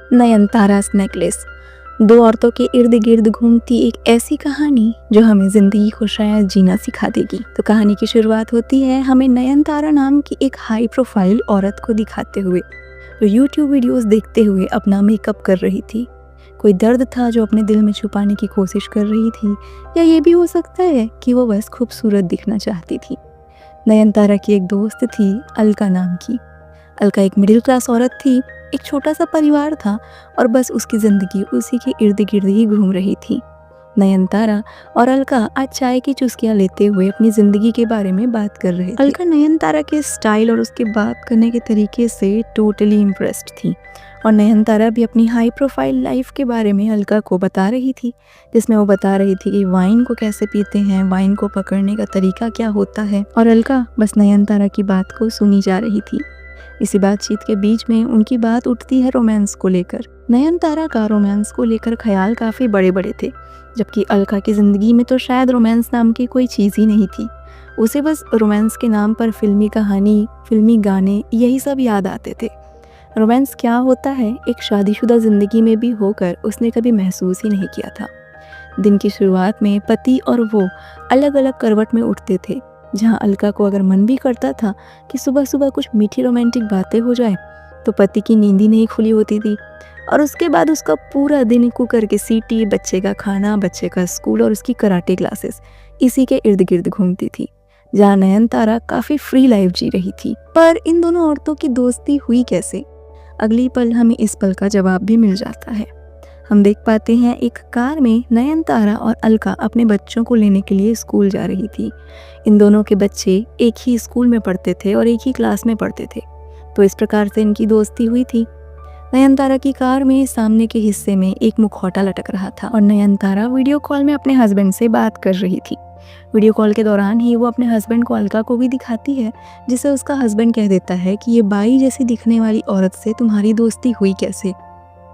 नयनतारा's necklace. दो औरतों के इर्द गिर्द घूमती एक ऐसी कहानी जो हमें जिंदगी को शायद जीना सिखा देगी। तो कहानी की शुरुआत होती है हमें नयनतारा नाम की एक हाई प्रोफाइल औरत को दिखाते हुए, जो यूट्यूब वीडियोस देखते हुए अपना मेकअप कर रही थी। कोई दर्द था जो अपने दिल में छुपाने की कोशिश कर रही थी, या ये भी हो सकता है कि वो बस खूबसूरत दिखना चाहती थी। नयनतारा की एक दोस्त थी अलका नाम की। अलका एक मिडिल क्लास औरत थी, एक छोटा सा परिवार था और बस उसकी ज़िंदगी उसी के इर्द गिर्द ही घूम रही थी। नयनतारा और अलका आज चाय की चुस्कियाँ लेते हुए अपनी ज़िंदगी के बारे में बात कर रहे थे। अलका नयनतारा के स्टाइल और उसके बात करने के तरीके से टोटली इम्प्रेस्ड थी, और नयनतारा भी अपनी हाई प्रोफाइल लाइफ के बारे में अलका को बता रही थी, जिसमें वो बता रही थी कि वाइन को कैसे पीते हैं, वाइन को पकड़ने का तरीका क्या होता है, और अलका बस नयनतारा की बात को सुनी जा रही थी। इसी बातचीत के बीच में उनकी बात उठती है रोमांस को लेकर। नयनतारा का रोमांस को लेकर ख्याल काफ़ी बड़े बड़े थे, जबकि अलका की ज़िंदगी में तो शायद रोमांस नाम की कोई चीज़ ही नहीं थी। उसे बस रोमांस के नाम पर फिल्मी कहानी, फिल्मी गाने, यही सब याद आते थे। रोमांस क्या होता है एक शादीशुदा ज़िंदगी में भी होकर उसने कभी महसूस ही नहीं किया था। दिन की शुरुआत में पति और वो अलग अलग करवट में उठते थे, जहाँ अलका को अगर मन भी करता था कि सुबह सुबह कुछ मीठी रोमांटिक बातें हो जाए, तो पति की नींद ही नहीं खुली होती थी, और उसके बाद उसका पूरा दिन कुकर की सीटी, बच्चे का खाना, बच्चे का स्कूल और उसकी कराटे क्लासेस, इसी के इर्द गिर्द घूमती थी, जहाँ नयनतारा काफ़ी फ्री लाइफ जी रही थी। पर इन दोनों औरतों की दोस्ती हुई कैसे? अगली पल हमें इस पल का जवाब भी मिल जाता है। हम देख पाते हैं एक कार में नयनतारा और अलका अपने बच्चों को लेने के लिए स्कूल जा रही थी। इन दोनों के बच्चे एक ही स्कूल में पढ़ते थे और एक ही क्लास में पढ़ते थे, तो इस प्रकार से इनकी दोस्ती हुई थी। नयनतारा की कार में सामने के हिस्से में एक मुखौटा लटक रहा था, और नयनतारा वीडियो कॉल में अपने हस्बैंड से बात कर रही थी। वीडियो कॉल के दौरान ही वो अपने हस्बैंड को अलका को भी दिखाती है, जिसे उसका हस्बैंड कह देता है कि ये बाई जैसी दिखने वाली औरत से तुम्हारी दोस्ती हुई कैसे।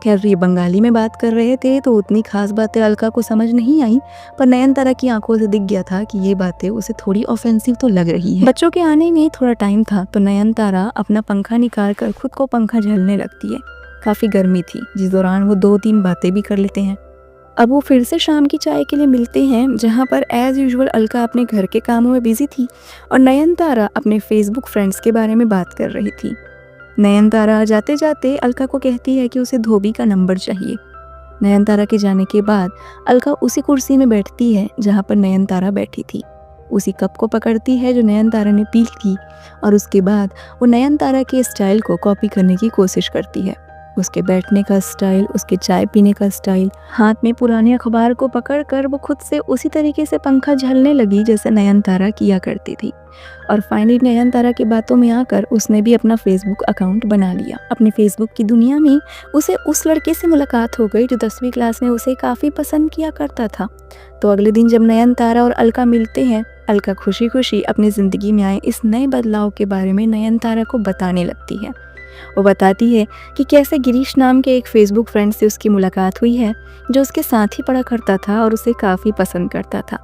खैर, ये बंगाली में बात कर रहे थे तो उतनी खास बातें अलका को समझ नहीं आई, पर नयनतारा की आंखों से दिख गया था कि ये बातें उसे थोड़ी ऑफेंसिव तो लग रही है। बच्चों के आने में थोड़ा टाइम था तो नयनतारा अपना पंखा निकाल कर खुद को पंखा झेलने लगती है। काफ़ी गर्मी थी, जिस दौरान वो 2-3 बातें भी कर लेते हैं। अब वो फिर से शाम की चाय के लिए मिलते हैं, जहाँ पर एज़ यूजुअल अलका अपने घर के कामों में बिजी थी और नयनतारा अपने फेसबुक फ्रेंड्स के बारे में बात कर रही थी। नयनतारा जाते जाते अलका को कहती है कि उसे धोबी का नंबर चाहिए। नयनतारा के जाने के बाद अलका उसी कुर्सी में बैठती है जहाँ पर नयनतारा बैठी थी, उसी कप को पकड़ती है जो नयनतारा ने पी थी, और उसके बाद वो नयनतारा के स्टाइल को कॉपी करने की कोशिश करती है। उसके बैठने का स्टाइल, उसके चाय पीने का स्टाइल, हाथ में पुराने अखबार को पकड़कर वो खुद से उसी तरीके से पंखा झलने लगी जैसे नयनतारा किया करती थी। और फाइनली नयनतारा की बातों में आकर उसने भी अपना फेसबुक अकाउंट बना लिया। अपनी फेसबुक की दुनिया में उसे उस लड़के से मुलाकात हो गई जो 10वीं क्लास में उसे काफ़ी पसंद किया करता था। तो अगले दिन जब नयनतारा और अलका मिलते हैं, अलका खुशी खुशी अपनी ज़िंदगी में आए इस नए बदलाव के बारे में नयनतारा को बताने लगती है। वो बताती है कि कैसे गिरीश नाम के एक फेसबुक फ्रेंड से उसकी मुलाकात हुई है, जो उसके साथ ही पढ़ा करता था और उसे काफ़ी पसंद करता था।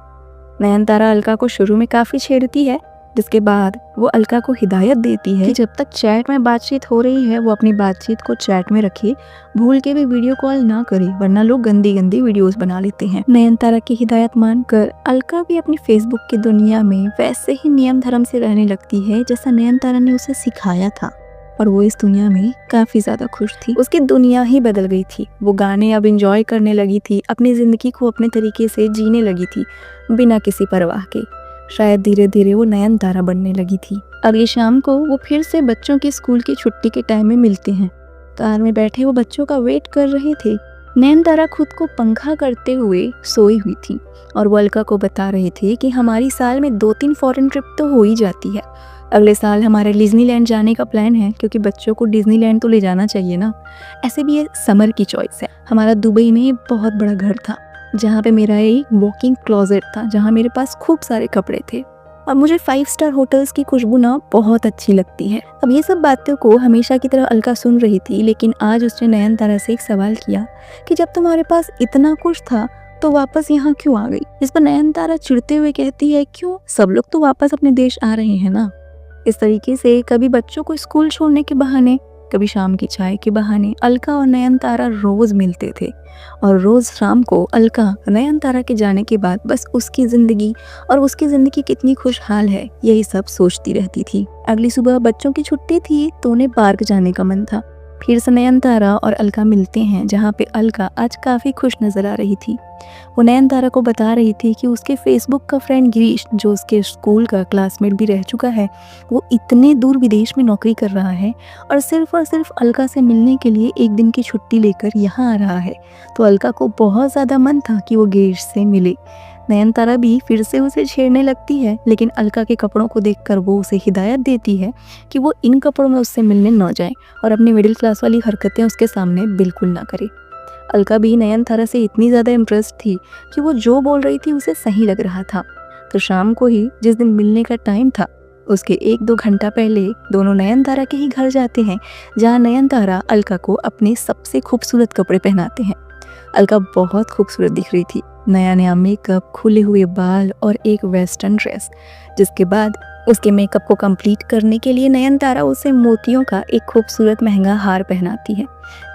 नयनतारा अलका को शुरू में काफ़ी छेड़ती है, जिसके बाद वो अलका को हिदायत देती है कि जब तक चैट में बातचीत हो रही है वो अपनी बातचीत को चैट में रखे, भूल के भी वीडियो कॉल ना करे, वरना लोग गंदी गंदी वीडियोस बना लेते हैं। नयनतारा की हिदायत मानकर अलका भी अपनी फेसबुक की दुनिया में वैसे ही नियम धर्म से रहने लगती है जैसा नयनतारा ने उसे सिखाया था, और वो इस दुनिया में काफ़ी ज़्यादा खुश थी। उसकी दुनिया ही बदल गई थी। वो गाने अब इंजॉय करने लगी थी, अपनी ज़िंदगी को अपने तरीके से जीने लगी थी बिना किसी परवाह के। शायद धीरे धीरे वो नयनतारा बनने लगी थी। अगली शाम को वो फिर से बच्चों की स्कूल की छुट्टी के टाइम में मिलते हैं। कार में बैठे वो बच्चों का वेट कर रहे थे। नयनतारा खुद को पंखा करते हुए सोई हुई थी, और वो अलका को बता रहे थे कि हमारी साल में 2-3 फॉरेन ट्रिप तो हो ही जाती है। अगले साल हमारे डिज्नीलैंड जाने का प्लान है, क्योंकि बच्चों को डिज्नीलैंड तो ले जाना चाहिए ना। ऐसे भी ये समर की चॉइस है। हमारा दुबई में बहुत बड़ा घर था, जहाँ पे मेरा एक वॉकिंग क्लोजेट था, जहाँ मेरे पास खूब सारे कपड़े थे, और मुझे 5 स्टार होटल्स की खुशबू ना बहुत अच्छी लगती है। अब ये सब बातों को हमेशा की तरह अलका सुन रही थी, लेकिन आज उसने नयनतारा से एक सवाल किया कि जब तुम्हारे पास इतना कुछ था तो वापस यहाँ क्यों आ गई। इस पर नयनतारा चिढ़ते हुए कहती है, क्यों, सब लोग तो वापस अपने देश आ रहे हैं ना। इस तरीके से कभी बच्चों को स्कूल छोड़ने के बहाने, कभी शाम की चाय के बहाने अलका और नयनतारा रोज मिलते थे और रोज शाम को अलका नयनतारा के जाने के बाद बस उसकी ज़िंदगी कितनी खुशहाल है यही सब सोचती रहती थी। अगली सुबह बच्चों की छुट्टी थी तो उन्हें पार्क जाने का मन था। फिर से नयनतारा और अलका मिलते हैं, जहाँ पे अलका आज काफ़ी खुश नज़र आ रही थी। वो नयनतारा को बता रही थी कि उसके फेसबुक का फ्रेंड गिरीश, जो उसके स्कूल का क्लासमेट भी रह चुका है, वो इतने दूर विदेश में नौकरी कर रहा है और सिर्फ अलका से मिलने के लिए एक दिन की छुट्टी लेकर यहाँ आ रहा है। तो अलका को बहुत ज़्यादा मन था कि वो गिरीश से मिले। नयनतारा भी फिर से उसे छेड़ने लगती है, लेकिन अलका के कपड़ों को देखकर वो उसे हिदायत देती है कि वो इन कपड़ों में उससे मिलने न जाए और अपनी मिडिल क्लास वाली हरकतें उसके सामने बिल्कुल ना करे। अलका भी नयनतारा से इतनी ज़्यादा इम्प्रेस थी कि वो जो बोल रही थी उसे सही लग रहा था। तो शाम को ही जिस दिन मिलने का टाइम था उसके 1-2 घंटा पहले दोनों नयनतारा के ही घर जाते हैं, जहाँ नयनतारा अलका को अपने सबसे खूबसूरत कपड़े पहनाते हैं। अलका बहुत खूबसूरत दिख रही थी, नया मेकअप, खुले हुए बाल और एक वेस्टर्न ड्रेस। जिसके बाद उसके मेकअप को कंप्लीट करने के लिए नयनतारा उसे मोतियों का एक खूबसूरत महंगा हार पहनाती है,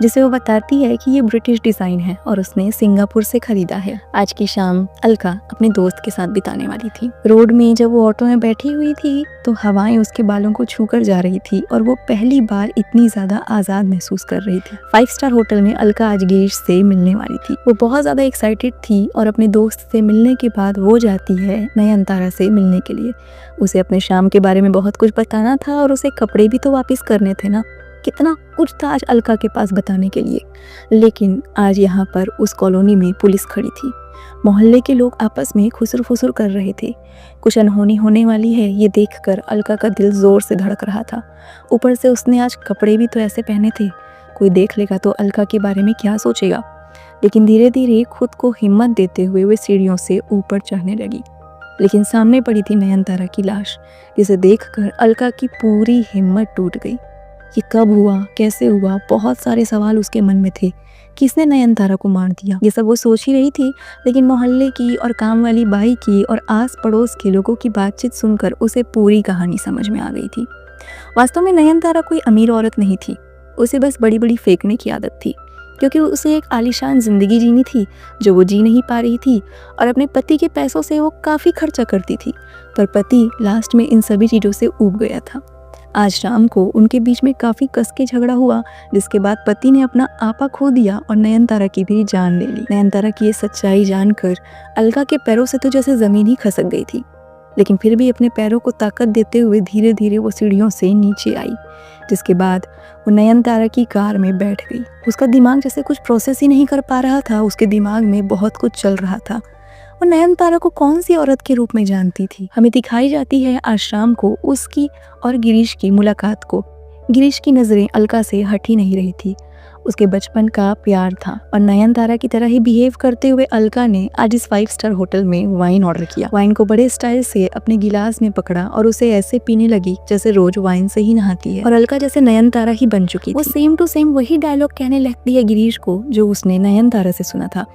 जिसे वो बताती है कि ये ब्रिटिश डिज़ाइन है और उसने सिंगापुर से खरीदा है। आज की शाम अलका अपने दोस्त के साथ बिताने वाली थी। रोड में जब वो ऑटो में बैठी हुई थी तो हवाएं उसके बालों को छूकर जा रही थी और वो पहली बार इतनी ज़्यादा आज़ाद महसूस कर रही थी। 5 स्टार होटल में अलका आज गिरीश से मिलने वाली थी। वो बहुत ज़्यादा एक्साइटेड थी और अपने दोस्त से मिलने के बाद वो जाती है नयनतारा से मिलने के लिए। उसे अपने शाम के बारे में बहुत कुछ बताना था और उसे कपड़े भी तो वापस करने थे ना। कितना कुछ था आज अलका के पास बताने के लिए। लेकिन आज यहाँ पर उस कॉलोनी में पुलिस खड़ी थी। मोहल्ले के लोग आपस में खुसर फुसर कर रहे थे। कुछ अनहोनी होने वाली है ये देखकर अलका का दिल जोर से धड़क रहा था। ऊपर से उसने आज कपड़े भी तो ऐसे पहने थे, कोई देख लेगा तो अलका के बारे में क्या सोचेगा। लेकिन धीरे धीरे खुद को हिम्मत देते हुए वे सीढ़ियों से ऊपर चढ़ने लगी। लेकिन सामने पड़ी थी नयनतारा की लाश, जिसे देखकर अलका की पूरी हिम्मत टूट गई। ये कब हुआ, कैसे हुआ, बहुत सारे सवाल उसके मन में थे। किसने नयनतारा को मार दिया, ये सब वो सोच ही रही थी। लेकिन मोहल्ले की और काम वाली बाई की और आस पड़ोस के लोगों की बातचीत सुनकर उसे पूरी कहानी समझ में आ गई थी। वास्तव में नयनतारा कोई अमीर औरत नहीं थी, उसे बस बड़ी बड़ी फेंकने की आदत थी, क्योंकि उसे एक आलीशान जिंदगी जीनी थी जो वो जी नहीं पा रही थी और अपने पति के पैसों से वो काफ़ी खर्चा करती थी। पर पति लास्ट में इन सभी चीज़ों से ऊब गया था। आज शाम को उनके बीच में काफ़ी कस के झगड़ा हुआ, जिसके बाद पति ने अपना आपा खो दिया और नयनतारा की भी जान ले ली। नयनतारा की ये सच्चाई जानकर अलका के पैरों से तो जैसे ज़मीन ही खसक गई थी, लेकिन फिर भी अपने पैरों को ताकत देते हुए धीरे धीरे वो सीढ़ियों से नीचे आई। जिसके बाद वो नयनतारा की कार में बैठ गई। उसका दिमाग जैसे कुछ प्रोसेस ही नहीं कर पा रहा था, उसके दिमाग में बहुत कुछ चल रहा था। वो नयनतारा को कौन सी औरत के रूप में जानती थी। हमें दिखाई जाती है आज शाम को उसकी और गिरीश की मुलाकात को। गिरीश की नज़रें अलका से हट ही नहीं रही थी। उसके बचपन का प्यार था और नयनतारा की तरह ही बिहेव करते हुए अलका ने आज इस 5 स्टार होटल में वाइन ऑर्डर किया। वाइन को बड़े स्टाइल से अपने गिलास में पकड़ा और उसे ऐसे पीने लगी जैसे रोज वाइन से ही नहाती है और अलका जैसे नयनतारा ही बन चुकी थी। वो सेम टू सेम वही डायलॉग कहने लगती है गिरीश को जो उसने नयनतारा से सुना था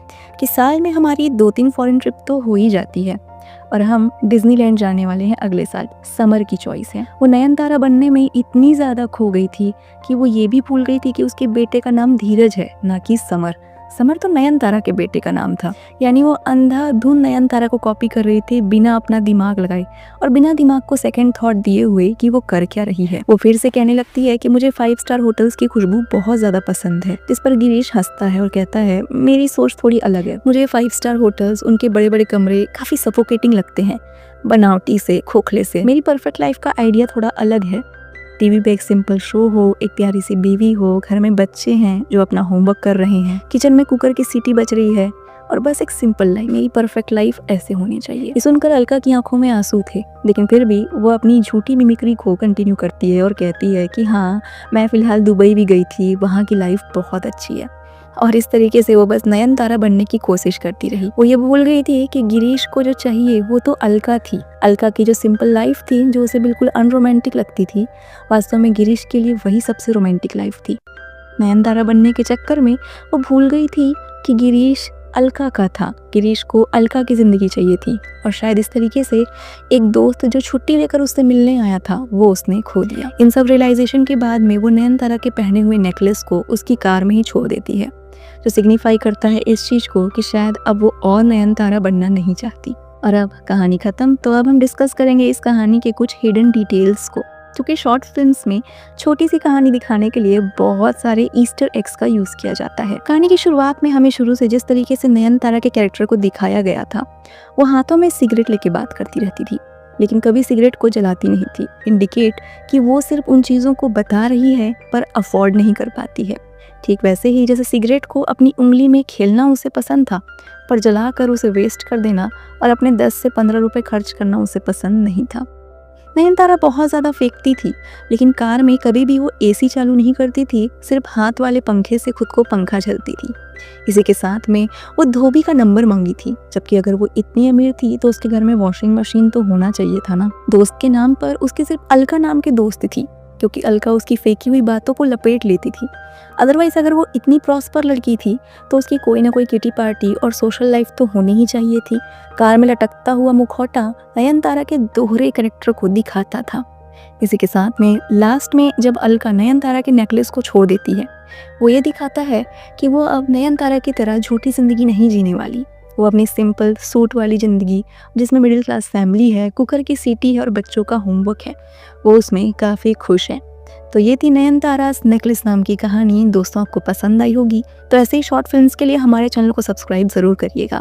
कि साल में हमारी 2-3 फॉरेन ट्रिप तो हो ही जाती है और हम डिज्नीलैंड जाने वाले हैं अगले साल, समर की चॉइस है। वो नयनतारा बनने में इतनी ज़्यादा खो गई थी कि वो ये भी भूल गई थी कि उसके बेटे का नाम धीरज है, ना कि समर। समर तो नयनतारा के बेटे का नाम था। यानी वो अंधाधुंध नयनतारा को कॉपी कर रही थी बिना अपना दिमाग लगाए और बिना दिमाग को सेकंड थॉट दिए हुए कि वो कर क्या रही है। वो फिर से कहने लगती है कि मुझे 5 स्टार होटल्स की खुशबू बहुत ज़्यादा पसंद है, जिस पर गिरीश हंसता है और कहता है मेरी सोच थोड़ी अलग है। मुझे 5 स्टार होटल्स, उनके बड़े बड़े कमरे काफ़ी सफोकेटिंग लगते हैं, बनावटी से, खोखले से। मेरी परफेक्ट लाइफ का आइडिया थोड़ा अलग है। टीवी पे एक सिंपल शो हो, एक प्यारी सी बीवी हो, घर में बच्चे हैं जो अपना होमवर्क कर रहे हैं, किचन में कुकर की सीटी बज रही है और बस एक सिंपल लाइफ। मेरी परफेक्ट लाइफ ऐसे होनी चाहिए। ये सुनकर अलका की आंखों में आंसू थे, लेकिन फिर भी वो अपनी झूठी मिमिक्री को कंटिन्यू करती है और कहती है कि हाँ, मैं फिलहाल दुबई भी गई थी, वहाँ की लाइफ बहुत अच्छी है। और इस तरीके से वो बस नयनतारा बनने की कोशिश करती रही। वो ये भूल गई थी कि गिरीश को जो चाहिए वो तो अलका थी। अलका की जो सिंपल लाइफ थी, जो उसे बिल्कुल अनरोमांटिक लगती थी, वास्तव में गिरीश के लिए वही सबसे रोमांटिक लाइफ थी। नयनतारा बनने के चक्कर में वो भूल गई थी कि गिरीश अलका का था। गिरीश को अलका की ज़िंदगी चाहिए थी और शायद इस तरीके से एक दोस्त जो छुट्टी लेकर उससे मिलने आया था वो उसने खो दिया। इन सब रियलाइजेशन के बाद में वो नयनतारा के पहने हुए नेकलेस को उसकी कार में ही छोड़ देती है, जो सिग्निफाई करता है इस चीज़ को कि शायद अब वो और नयनतारा बनना नहीं चाहती। और अब कहानी ख़त्म, तो अब हम डिस्कस करेंगे इस कहानी के कुछ हिडन डिटेल्स को, क्योंकि शॉर्ट फिल्म्स में छोटी सी कहानी दिखाने के लिए बहुत सारे ईस्टर एग्स का यूज़ किया जाता है। कहानी की शुरुआत में हमें शुरू से जिस तरीके से नयनतारा के कैरेक्टर को दिखाया गया था, वो हाथों में सिगरेट लेके बात करती रहती थी, लेकिन कभी सिगरेट को जलाती नहीं थी, इंडिकेट कि वो सिर्फ उन चीज़ों को बता रही है पर अफोर्ड नहीं कर पाती है। ठीक वैसे ही जैसे सिगरेट को अपनी उंगली में खेलना उसे पसंद था, पर जलाकर उसे वेस्ट कर देना और अपने 10 से 15 रुपए खर्च करना उसे पसंद नहीं था। नयनतारा बहुत ज़्यादा फेंकती थी, लेकिन कार में कभी भी वो एसी चालू नहीं करती थी, सिर्फ हाथ वाले पंखे से खुद को पंखा झलती थी। इसी के साथ में वो धोबी का नंबर मांगी थी, जबकि अगर वो इतनी अमीर थी तो उसके घर में वॉशिंग मशीन तो होना चाहिए था ना। दोस्त के नाम पर उसकी सिर्फ अलका नाम की दोस्त थी, क्योंकि अलका उसकी फेंकी हुई बातों को लपेट लेती थी। अदरवाइज अगर वो इतनी प्रॉस्पर लड़की थी तो उसकी कोई ना कोई किटी पार्टी और सोशल लाइफ तो होनी ही चाहिए थी। कार में लटकता हुआ मुखौटा नयनतारा के दोहरे कैरेक्टर को दिखाता था। इसी के साथ में लास्ट में जब अलका नयनतारा के नेकलेस को छोड़ देती है, वो ये दिखाता है कि वो अब नयनतारा की तरह झूठी ज़िंदगी नहीं जीने वाली। वो अपनी सिंपल सूट वाली ज़िंदगी, जिसमें मिडिल क्लास फैमिली है, कुकर की सीटी है और बच्चों का होमवर्क है, वो उसमें काफ़ी खुश है। तो ये थी नयनतारास नेकलेस नाम की कहानी। दोस्तों, आपको पसंद आई होगी तो ऐसे ही शॉर्ट फिल्म्स के लिए हमारे चैनल को सब्सक्राइब ज़रूर करिएगा।